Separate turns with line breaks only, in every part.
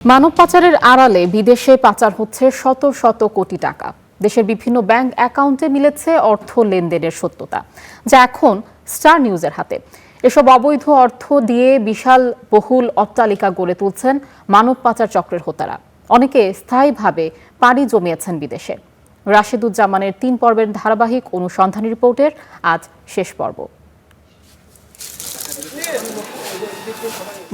মানব পাচারের আড়ালে বিদেশে পাচার হচ্ছে শত শত কোটি টাকা। দেশের বিভিন্ন ব্যাংক অ্যাকাউন্টে মিলেছে অর্থ লেনদেনের সত্যতা, যা এখন স্টার নিউজের হাতে। এসব অবৈধ অর্থ দিয়ে বিশাল বহুল অট্টালিকা গড়ে তুলছেন মানব পাচার চক্রের হোতারা। অনেকে স্থায়ীভাবে পাড়ি জমিয়েছেন বিদেশে। রাশেদুজ্জামানের ৩ পর্বের ধারাবাহিক অনুসন্ধানী রিপোর্টের আজ শেষ পর্ব।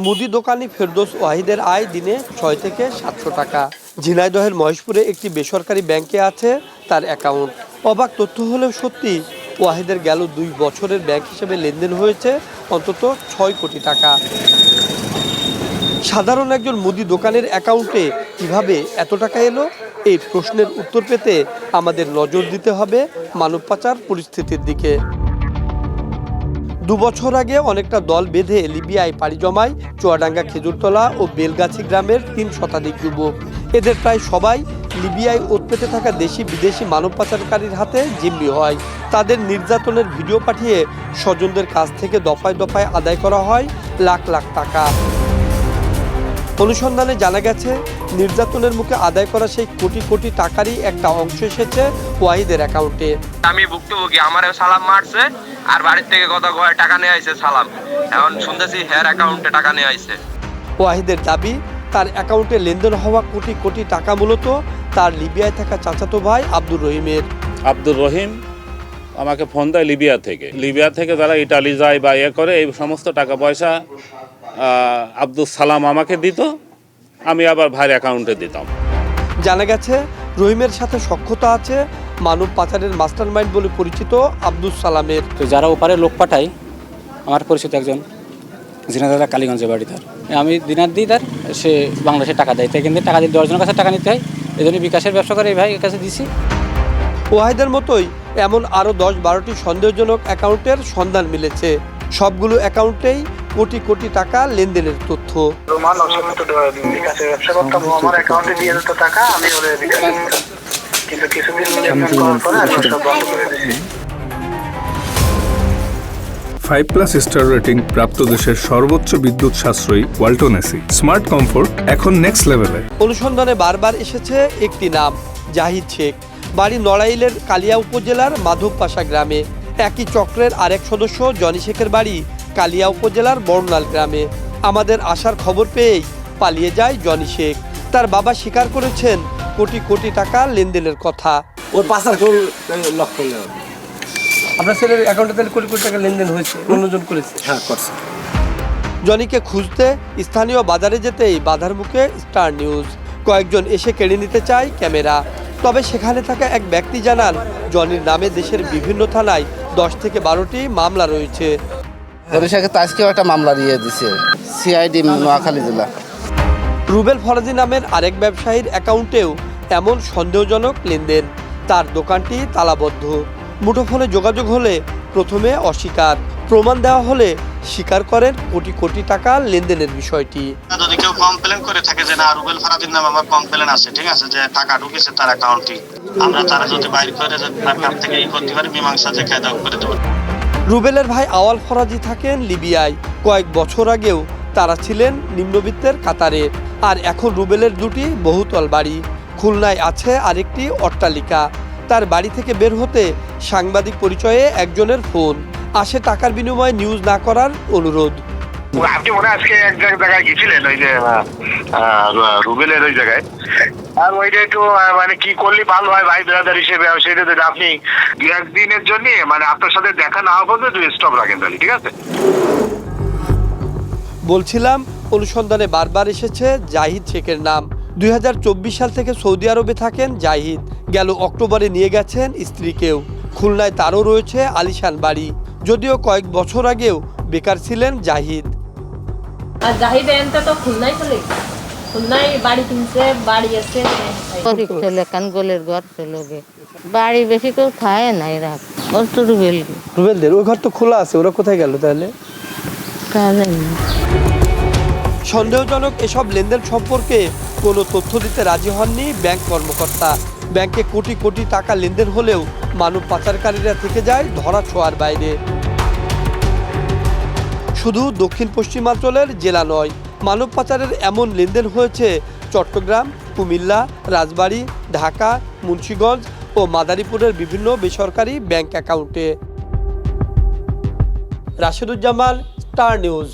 মুদি দোকানি ফেরদৌস ওয়াহিদের আয় দিনে ৬ থেকে ৭০০ টাকা। ঝিনাইদহের মহেশপুরে একটি বেসরকারি ব্যাংকে আছে তার অ্যাকাউন্ট। অবাক তথ্য হলেও সত্যি, ওয়াহিদের গেল ২ বছরের ব্যাংক হিসেবে লেনদেন হয়েছে অন্তত ৬ কোটি টাকা। সাধারণ একজন মুদি দোকানের অ্যাকাউন্টে কিভাবে এত টাকা এলো, এই প্রশ্নের উত্তর পেতে আমাদের নজর দিতে হবে মানব পাচার পরিস্থিতির দিকে। ২ বছর আগে অনেকটা দল বেঁধে লিবিয়ায় পাড়ি জমায় চুয়াডাঙ্গা, খেজুরতলা ও বেলগাছি গ্রামের ৩ শতাধিক যুবক। এদের প্রায় সবাই লিবিয়ায় ওত পেতে থাকা দেশি বিদেশি মানব পাচারকারীর হাতে জিম্মি হয়। তাদের নির্যাতনের ভিডিও পাঠিয়ে স্বজনদের কাছ থেকে দফায় দফায় আদায় করা হয় লাখ লাখ টাকা। অনুসন্ধানে জানা গেছে, নির্যাতনের মুখে আদায় করা সেই কোটি কোটি টাকারই একটা অংশ এসেছে ওয়াহিদের অ্যাকাউন্টে।
আমি ভুক্তভোগী, আমার সালাম মারছে আর বাড়ির থেকে কত টাকা নিয়ে আইছে সালাম। এখন শুনতেছি হেয়ার অ্যাকাউন্টে টাকা নিয়ে আইছে।
ওয়াহিদের দাবি, তার অ্যাকাউন্টে লেনদেন হওয়া কোটি কোটি টাকা মূলত তার লিবিয়ায় থাকা চাচাতো ভাই আব্দুর রহিমের।
আব্দুর রহিম আমাকে ফোন দেয় লিবিয়া থেকে যারা ইটালি যায় বা করে এই সমস্ত টাকা পয়সা আব্দুল সালাম আমাকে দিত, আমি আবার ভাইয়ের অ্যাকাউন্টে দিতাম।
জানা গেছে, রহিমের সাথে সখ্যতা আছে মানব পাচারের মাস্টারমাইন্ড বলে পরিচিত আব্দুল সালামের।
তো যারা ওপারে লোক পাঠায়, আমার পরিচিত একজন ঝিনাইদহ কালীগঞ্জে বাড়ি তার, আমি দিনার দিই, তার সে বাংলাদেশে টাকা দেয়, তাই কিন্তু টাকা দিয়ে 10 জনের কাছে টাকা নিতে হয়, এই জন্য বিকাশের ব্যবসা করে এই ভাইয়ের কাছে দিছি।
ওয়াহিদের মতোই এমন আরও 10-12টি সন্দেহজনক অ্যাকাউন্টের সন্ধান মিলেছে। সবগুলো অ্যাকাউন্টেই কোটি কোটি টাকা লেনদেনের তথ্য।
ব্যবসা করতাম, আমার অ্যাকাউন্টে দিয়ে দিত টাকা, আমি ওরে বিকাশে দিতাম, কিন্তু কিছুদিন লেনদেন করার পরে আমি সব বন্ধ করে দিয়েছি।
5+ স্টার রেটিং প্রাপ্ত দেশের সর্বোচ্চ বিদ্যুৎ সাশ্রয়ী ওয়ালটন এসি স্মার্ট কমফোর্ট এখন নেক্সট লেভেলে।
অনুসন্ধানে বারবার এসেছে একটি নাম, জাহিদ শেখ। বাড়ি নড়াইলের কালিয়া উপজেলার মাধবপাশা গ্রামে। একই চক্রের আরেক সদস্য জনি শেখের বাড়ি কালিয়া উপজেলার বর্ণাল গ্রামে। আমাদের আসার খবর পেয়েই পালিয়ে যায় জনি শেখ। তার বাবা স্বীকার করেছেন কোটি কোটি টাকা লেনদেনের কথা।
ওর পাচার লক্ষ্য নেওয়া।
আপনার ছেলের অ্যাকাউন্টে তাহলে কোটি কোটি টাকা লেনদেন হয়েছে, অন্যজন করেছে?
হ্যাঁ, করছে।
জনিকে খুঁজতে স্থানীয় বাজারে যেতেই বাধার মুখে স্টার নিউজ। কয়েকজন এসে কেড়ে নিতে চায় ক্যামেরা। তবে সেখানে থাকা এক ব্যক্তি জানান, জনির নামে দেশের বিভিন্ন থানায় 10 থেকে 12টি মামলা রয়েছে।
আজকেও একটা মামলা দিয়ে দিছে সিআইডি নোয়াখালী জেলা।
রুবেল ফরাজি নামের আরেক ব্যবসায়ীর অ্যাকাউন্টেও এমন সন্দেহজনক লেনদেন। তার দোকানটি তালাবদ্ধ। মুঠোফোনে যোগাযোগ হলে প্রথমে অস্বীকার, প্রমাণ দেওয়া হলে স্বীকার করেন কোটি কোটি টাকা লেনদেনের বিষয়টি।
যদি কেউ কমপ্লেন করে থাকে যে না, রুবেল ফরাজির নামে আমার কমপ্লেন আছে, ঠিক আছে, যে টাকা ঢুকেছে তার অ্যাকাউন্টে, আমরা তারা যদি বাইর করে তার কাছ থেকে এই করতে পারি, মীমাংসা যে কায়দা করে দেবো।
রুবেলের ভাই আওয়াল ফরাজি থাকেন লিবিয়ায়। কয়েক বছর আগেও তারা ছিলেন নিম্নবিত্তের কাতারে। আর এখন রুবেলের 2টি বহুতল বাড়ি। খুলনায় আছে আরেকটি অট্টালিকা। তার বাড়ি থেকে বের হতে সাংবাদিক পরিচয়ে একজনের ফোন আসে, টাকার বিনিময়ে নিউজ না করার অনুরোধ।
আপনি মনে আজকে এক জায়গায় গেছিলেন, ওই যে রুবেলের ওই জায়গায়, আর ওইটা একটু মানে কি করলে ভালো হয় ভাই ব্রাদার হিসেবে, সেটা যদি আপনি 2-1 দিনের জন্য মানে আপনার সাথে দেখা না হওয়া পর্যন্ত স্টপ রাখেন তাহলে, ঠিক আছে?
বলছিলাম, অনুসন্ধানে বারবার এসেছে জাহিদ শেখের নাম। 2024 সাল থেকে সৌদি আরবে থাকেন জাহিদ। গেল অক্টোবরে নিয়ে গেছেন স্ত্রীকেও। খুলনায় তারও রয়েছে আলিশান বাড়ি। যদিও কয়েক বছর আগেও বেকার ছিলেন জাহিদ।
আর জাহিদ এনতে তো খুলনায় চলে, খুলনায় বাড়ি কিনছে, বাড়ি আছে,
ছেলে কানগোলের ঘর ছেলে বাড়ি বেশি কেউ খায় না, এরা ওর তো
রুবেলদের ওই ঘর তো খোলা আছে, ওরা কোথায় গেল তাহলে? সন্দেহজনক এসব লেনদেন সম্পর্কে কোনো তথ্য দিতে রাজি হননি ব্যাংক কর্মকর্তা। ব্যাংকে কোটি কোটি টাকা লেনদেন হলেও মানব পাচারকারীরা থেকে যায় ধরা ছোঁয়ার বাইরে। শুধু দক্ষিণ পশ্চিমাঞ্চলের জেলা নয়, মানব পাচারের এমন লেনদেন হয়েছে চট্টগ্রাম, কুমিল্লা, রাজবাড়ী, ঢাকা, মুন্সিগঞ্জ ও মাদারীপুরের বিভিন্ন বেসরকারি ব্যাংক অ্যাকাউন্টে। Rasheduzzaman, star news.